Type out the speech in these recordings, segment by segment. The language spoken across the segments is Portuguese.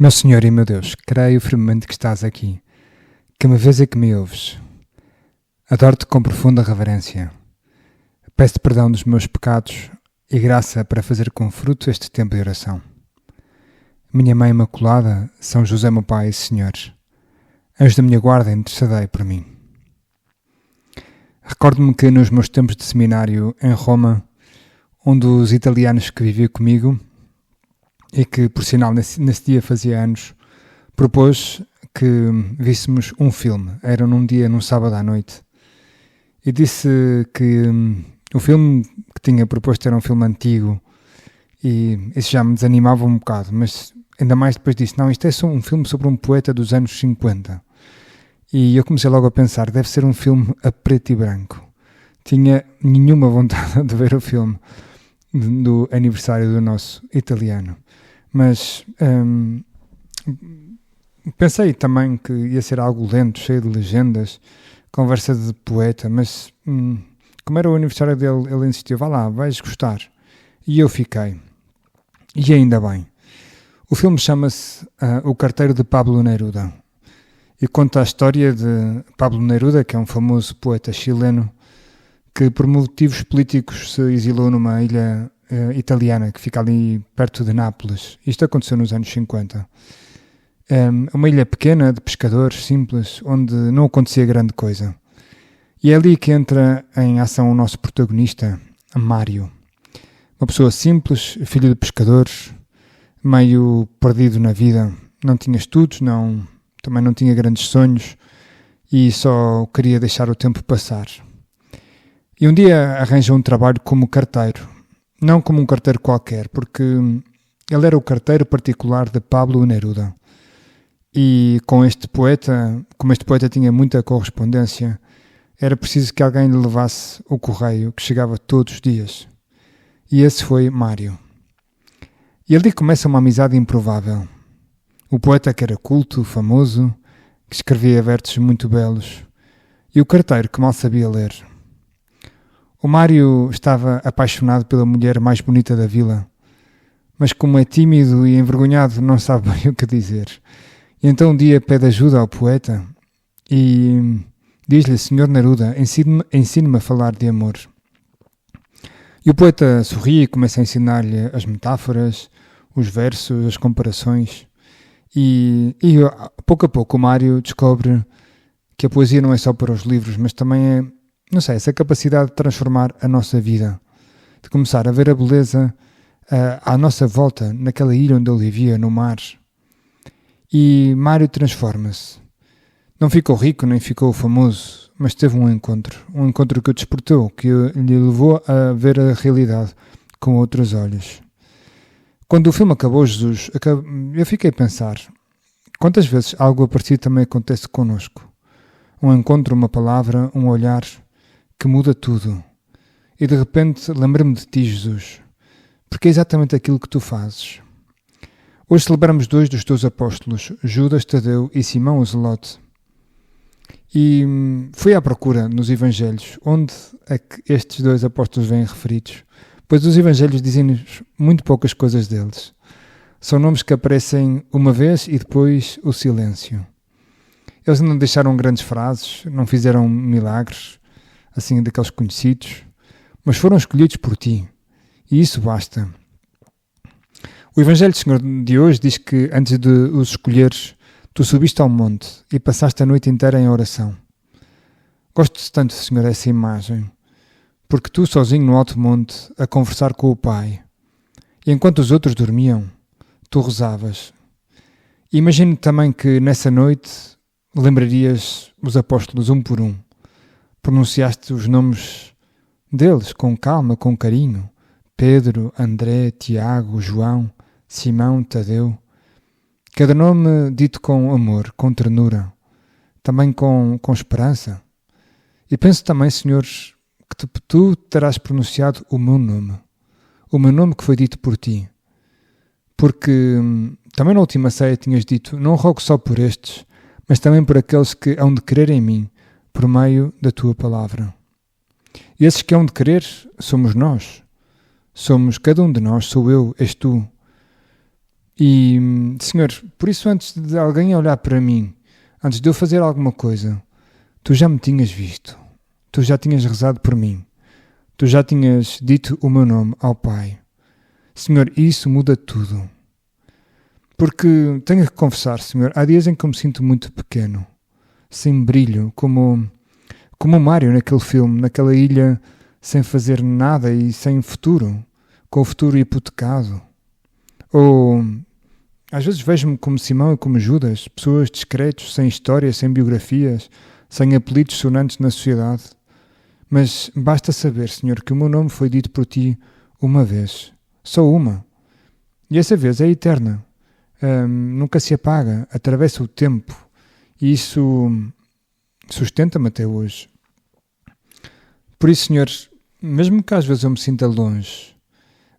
Meu Senhor e meu Deus, creio firmemente que estás aqui, que me vês e que me ouves. Adoro-te com profunda reverência. Peço-te perdão dos meus pecados e graça para fazer com fruto este tempo de oração. Minha Mãe Imaculada, São José meu Pai e Senhor, anjo da minha guarda, intercedei por mim. Recordo-me que nos meus tempos de seminário em Roma, um dos italianos que vivia comigo, e que, por sinal, nesse dia fazia anos, propôs que víssemos um filme. Era num sábado à noite. E disse que o filme que tinha proposto era um filme antigo e isso já me desanimava um bocado, mas ainda mais depois disse, não, isto é só um filme sobre um poeta dos anos 50. E eu comecei logo a pensar, deve ser um filme a preto e branco. Tinha nenhuma vontade de ver o filme do aniversário do nosso italiano. Mas pensei também que ia ser algo lento, cheio de legendas, conversa de poeta, mas como era o aniversário dele, ele insistiu, vá lá, vais gostar. E eu fiquei. E ainda bem. O filme chama-se O Carteiro de Pablo Neruda e conta a história de Pablo Neruda, que é um famoso poeta chileno que por motivos políticos se exilou numa ilha italiana que fica ali perto de Nápoles. Isto aconteceu nos anos 50. É uma ilha pequena de pescadores simples onde não acontecia grande coisa. E é ali que entra em ação o nosso protagonista, Mário. Uma pessoa simples, filho de pescadores, meio perdido na vida. Não tinha estudos, também não tinha grandes sonhos e só queria deixar o tempo passar. E um dia arranja um trabalho como carteiro. Não como um carteiro qualquer, porque ele era o carteiro particular de Pablo Neruda. E como este poeta tinha muita correspondência, era preciso que alguém lhe levasse o correio, que chegava todos os dias. E esse foi Mário. E ali começa uma amizade improvável. O poeta que era culto, famoso, que escrevia versos muito belos, e o carteiro que mal sabia ler. O Mário estava apaixonado pela mulher mais bonita da vila, mas como é tímido e envergonhado não sabe bem o que dizer. E então um dia pede ajuda ao poeta e diz-lhe, Senhor Neruda, ensine-me a falar de amor. E o poeta sorri e começa a ensinar-lhe as metáforas, os versos, as comparações. E pouco a pouco o Mário descobre que a poesia não é só para os livros, mas também é, essa capacidade de transformar a nossa vida, de começar a ver a beleza à nossa volta, naquela ilha onde ele vivia, no mar. E Mário transforma-se. Não ficou rico, nem ficou famoso, mas teve um encontro que o despertou, que lhe levou a ver a realidade com outros olhos. Quando o filme acabou, eu fiquei a pensar, quantas vezes algo parecido também acontece connosco? Um encontro, uma palavra, um olhar que muda tudo. E de repente lembro-me de ti, Jesus, porque é exatamente aquilo que tu fazes. Hoje celebramos 2 dos teus apóstolos, Judas Tadeu e Simão o Zelote. E fui à procura nos Evangelhos, onde é que estes 2 apóstolos vêm referidos, pois os Evangelhos dizem-nos muito poucas coisas deles. São nomes que aparecem uma vez e depois o silêncio. Eles não deixaram grandes frases, não fizeram milagres, assim daqueles conhecidos, mas foram escolhidos por ti, e isso basta. O Evangelho do Senhor de hoje diz que antes de os escolheres, tu subiste ao monte e passaste a noite inteira em oração. Gosto tanto, Senhor, dessa imagem, porque tu sozinho no alto monte a conversar com o Pai, e enquanto os outros dormiam, tu rezavas. E imagino também que nessa noite lembrarias os apóstolos um por um. Pronunciaste os nomes deles com calma, com carinho. Pedro, André, Tiago, João, Simão, Tadeu. Cada nome dito com amor, com ternura, também com esperança. E penso também, Senhor, que tu terás pronunciado o meu nome que foi dito por ti. Porque também na última ceia tinhas dito, não rogo só por estes, mas também por aqueles que hão de crer em mim, por meio da tua palavra. E esses que hão de crer somos nós. Somos cada um de nós, sou eu, és tu. E, Senhor, por isso antes de alguém olhar para mim, antes de eu fazer alguma coisa, tu já me tinhas visto, tu já tinhas rezado por mim, tu já tinhas dito o meu nome ao Pai. Senhor, isso muda tudo. Porque tenho que confessar, Senhor, há dias em que eu me sinto muito pequeno, sem brilho, como o Mário naquele filme, naquela ilha, sem fazer nada e sem futuro, com o futuro hipotecado. Ou às vezes vejo-me como Simão e como Judas, pessoas discretos, sem história, sem biografias, sem apelidos sonantes na sociedade. Mas basta saber, Senhor, que o meu nome foi dito por ti uma vez, só uma. E essa vez é eterna. Nunca se apaga, atravessa o tempo e isso sustenta-me até hoje. Por isso, Senhor, mesmo que às vezes eu me sinta longe,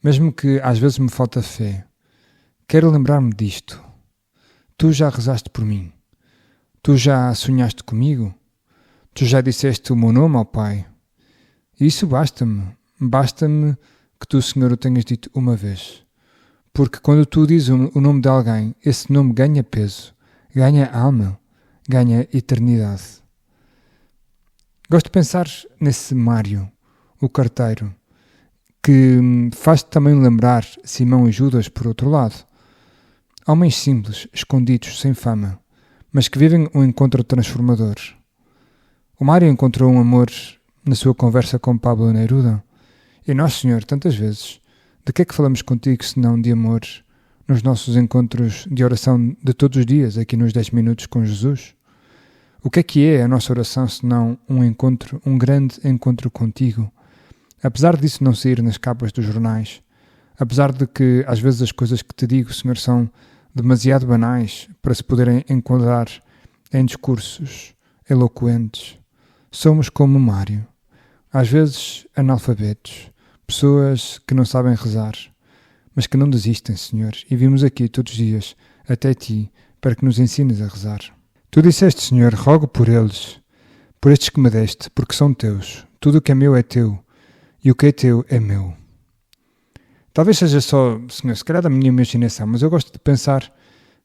mesmo que às vezes me falta fé, quero lembrar-me disto. Tu já rezaste por mim, tu já sonhaste comigo, tu já disseste o meu nome ao Pai. E isso basta-me que tu, Senhor, o tenhas dito uma vez. Porque quando tu dizes o nome de alguém, esse nome ganha peso, ganha alma, ganha eternidade. Gosto de pensar nesse Mário, o carteiro, que faz também lembrar Simão e Judas por outro lado. Homens simples, escondidos, sem fama, mas que vivem um encontro transformador. O Mário encontrou um amor na sua conversa com Pablo Neruda. E nós, Senhor, tantas vezes, de que é que falamos contigo senão de amor nos nossos encontros de oração de todos os dias, aqui nos 10 minutos com Jesus? O que é a nossa oração senão um encontro, um grande encontro contigo? Apesar disso não sair nas capas dos jornais, apesar de que às vezes as coisas que te digo, Senhor, são demasiado banais para se poderem enquadrar em discursos eloquentes, somos como Mário, às vezes analfabetos, pessoas que não sabem rezar, mas que não desistem, Senhor, e vimos aqui todos os dias até ti para que nos ensines a rezar. Tu disseste, Senhor, rogo por eles, por estes que me deste, porque são teus. Tudo o que é meu é teu, e o que é teu é meu. Talvez seja só, Senhor, se calhar da minha imaginação, mas eu gosto de pensar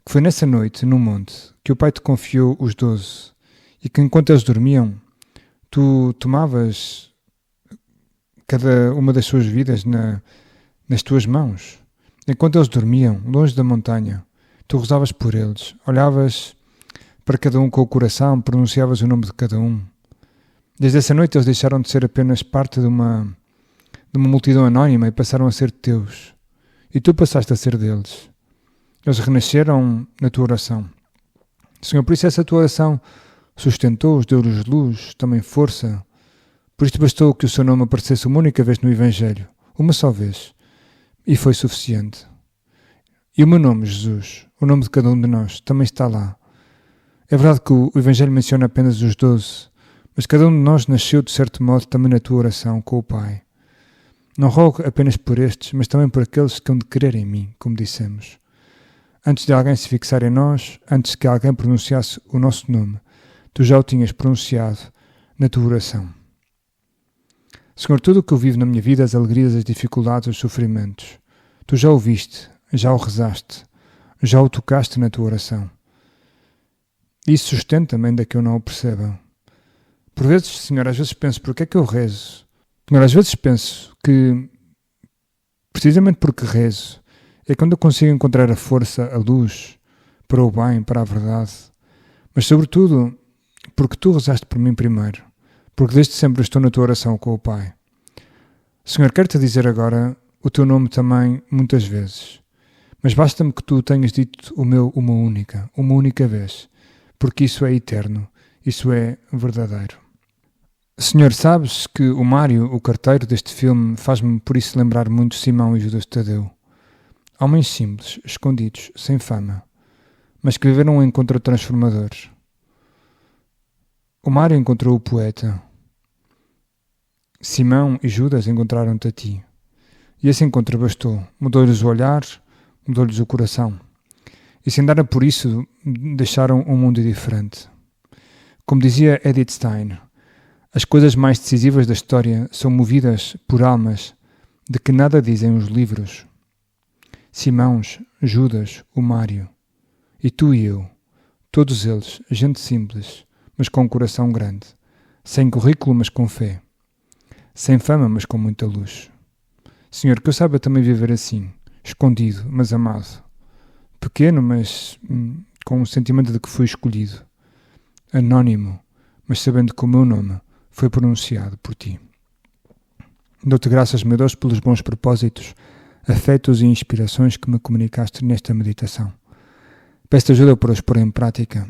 que foi nessa noite, no monte, que o Pai te confiou os 12, e que enquanto eles dormiam, tu tomavas cada uma das suas vidas nas tuas mãos. Enquanto eles dormiam, longe da montanha, tu rezavas por eles, olhavas para cada um com o coração, pronunciavas o nome de cada um. Desde essa noite eles deixaram de ser apenas parte de uma multidão anónima e passaram a ser teus. E tu passaste a ser deles. Eles renasceram na tua oração. Senhor, por isso essa tua oração sustentou-os, deu-lhes luz, também força. Por isto bastou que o seu nome aparecesse uma única vez no Evangelho, uma só vez, e foi suficiente. E o meu nome, Jesus, o nome de cada um de nós, também está lá. É verdade que o Evangelho menciona apenas os 12, mas cada um de nós nasceu de certo modo também na tua oração com o Pai. Não rogo apenas por estes, mas também por aqueles que hão de crer em mim, como dissemos. Antes de alguém se fixar em nós, antes que alguém pronunciasse o nosso nome, tu já o tinhas pronunciado na tua oração. Senhor, tudo o que eu vivo na minha vida, as alegrias, as dificuldades, os sofrimentos, tu já o viste, já o rezaste, já o tocaste na tua oração. Isso sustenta-me ainda que eu não o perceba. Por vezes, Senhor, às vezes penso, por que é que eu rezo? Senhor, às vezes penso que, precisamente porque rezo, é quando eu consigo encontrar a força, a luz, para o bem, para a verdade. Mas, sobretudo, porque tu rezaste por mim primeiro. Porque desde sempre estou na tua oração com o Pai. Senhor, quero-te dizer agora o teu nome também muitas vezes. Mas basta-me que tu tenhas dito o meu uma única vez. Porque isso é eterno, isso é verdadeiro. Senhor, sabes que o Mário, o carteiro deste filme, faz-me por isso lembrar muito Simão e Judas Tadeu. Homens simples, escondidos, sem fama, mas que viveram um encontro transformador. O Mário encontrou o poeta. Simão e Judas encontraram-te a ti. E esse encontro bastou. Mudou-lhes o olhar, mudou-lhes o coração. E sem dar por isso, deixaram um mundo diferente. Como dizia Edith Stein, as coisas mais decisivas da história são movidas por almas de que nada dizem os livros. Simãos, Judas, o Mário, e tu e eu, todos eles, gente simples, mas com um coração grande, sem currículo, mas com fé, sem fama, mas com muita luz. Senhor, que eu saiba também viver assim, escondido, mas amado, pequeno, mas com o sentimento de que fui escolhido, anónimo, mas sabendo que o meu nome foi pronunciado por ti. Dou-te graças, meu Deus, pelos bons propósitos, afetos e inspirações que me comunicaste nesta meditação. Peço-te ajuda para os pôr em prática.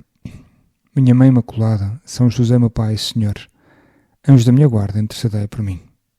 Minha Mãe Imaculada, São José, meu Pai e Senhor, anjos da minha guarda, intercedei por mim.